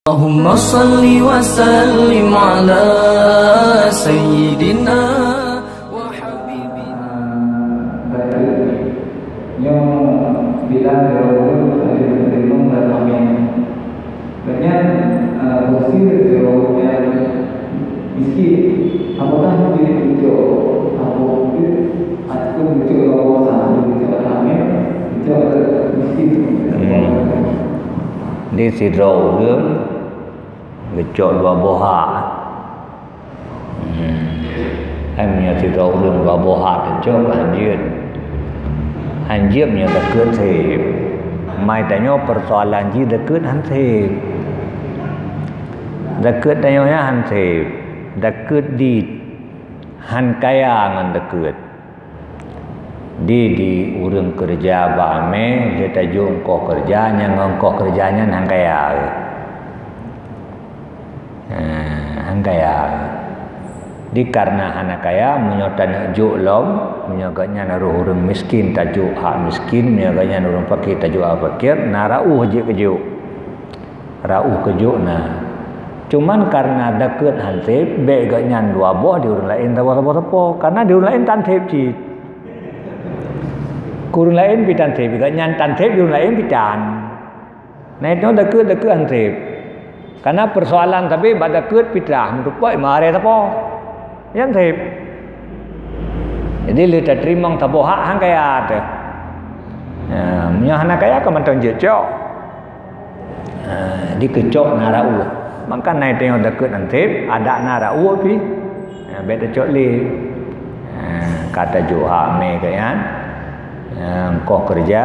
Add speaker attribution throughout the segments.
Speaker 1: Allahumma salli wa sallim ala sayyidina wa habibina.
Speaker 2: Yang bilang jauh ada terima dalam yang banyak posisi jauh yang miskin. Apakah menjadi hijau? Apa itu hijau kawasan hijau ramai hijau miskin.
Speaker 3: Đi xì rầu hướng cái trộn vào bồ hạ em nhờ xì rầu hướng vào bồ hạ thì cho cả hành diệp nhờ ta cướp thì mai ta nhớ persoalan gì ta cướp hắn thì ta cướp ta nhớ hắn thì ta cướp đi han kaya ngan ta cướp di urang kerja bame kita jung ko kerjanya ngongko kerjanya hang kaya di karena anak kaya menyotan juk lom menyoganya naruh urang miskin tajuk hak miskin menyoganya urang fakir tajuk hak fakir narau je kejuk rauh kejuk na cuman karena deket hansip be ganyan dua boh di urang lain tapo karena di urang lain tantip ji kurang lain pitan thep juga nyantan thep kurang lain pitan nah itu deket anthep karena persoalan tapi pada deket pitah merupai mare tapo yang thep jadi lu tak terima tapo hak hang kaya tu punya anak kaya ke mantan jecok di kecok narau maka naik tengok deket anthep ada narau pi beda cok li kata juha me kayan kau kerja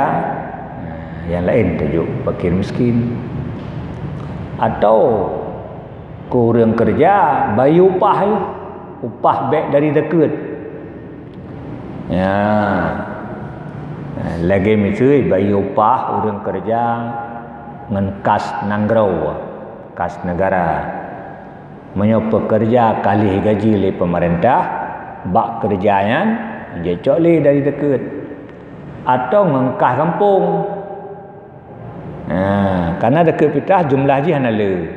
Speaker 3: yang lain tajuk fakir miskin atau kurang kerja bayi upah baik dari dekat ya lagi misui bayi upah kurang kerja ngan kas nanggrau kas negara menyopo kerja kali gaji oleh pemerintah bak kerjanya dia cok li dari dekat atau mengkah kampung karena dekat pitah jumlah ji hanale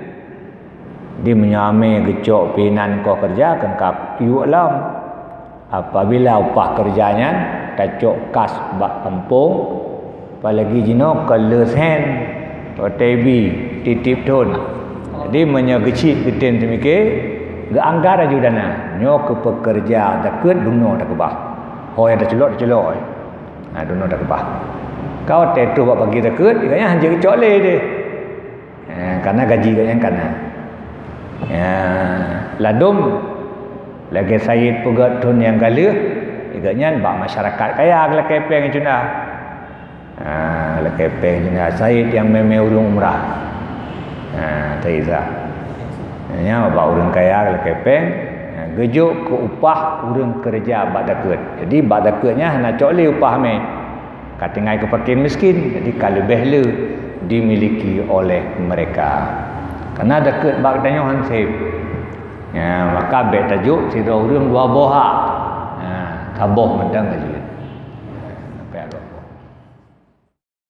Speaker 3: di menyame gecok pinan kau kerja kan kap yu alam apabila upah kerjanya kacok kas bak kampung apalagi jino keles hand OTB titip ton jadi menyegecik geten semike ge anggar ajudana nyo ke pekerja dekat duno dak bah hoy ada celok dono dah kebah kau tetu buat bagi dekat dia hanya kecok le dia karena gaji dia kana ladum lagi Said pugat tun yang galuh iganya bak masyarakat kaya la kepeng cuna la kepeng cuna Said yang meme urung umrah taiza nya bak urang kaya la kepeng gejuk ke upah urang kerja bak dekat jadi bak dekatnya hana cok li upah me katingai ke fakir miskin jadi kalau behlu dimiliki oleh mereka karena dekat bak danyo hansip maka bet tajuk sira urang dua boha taboh mendang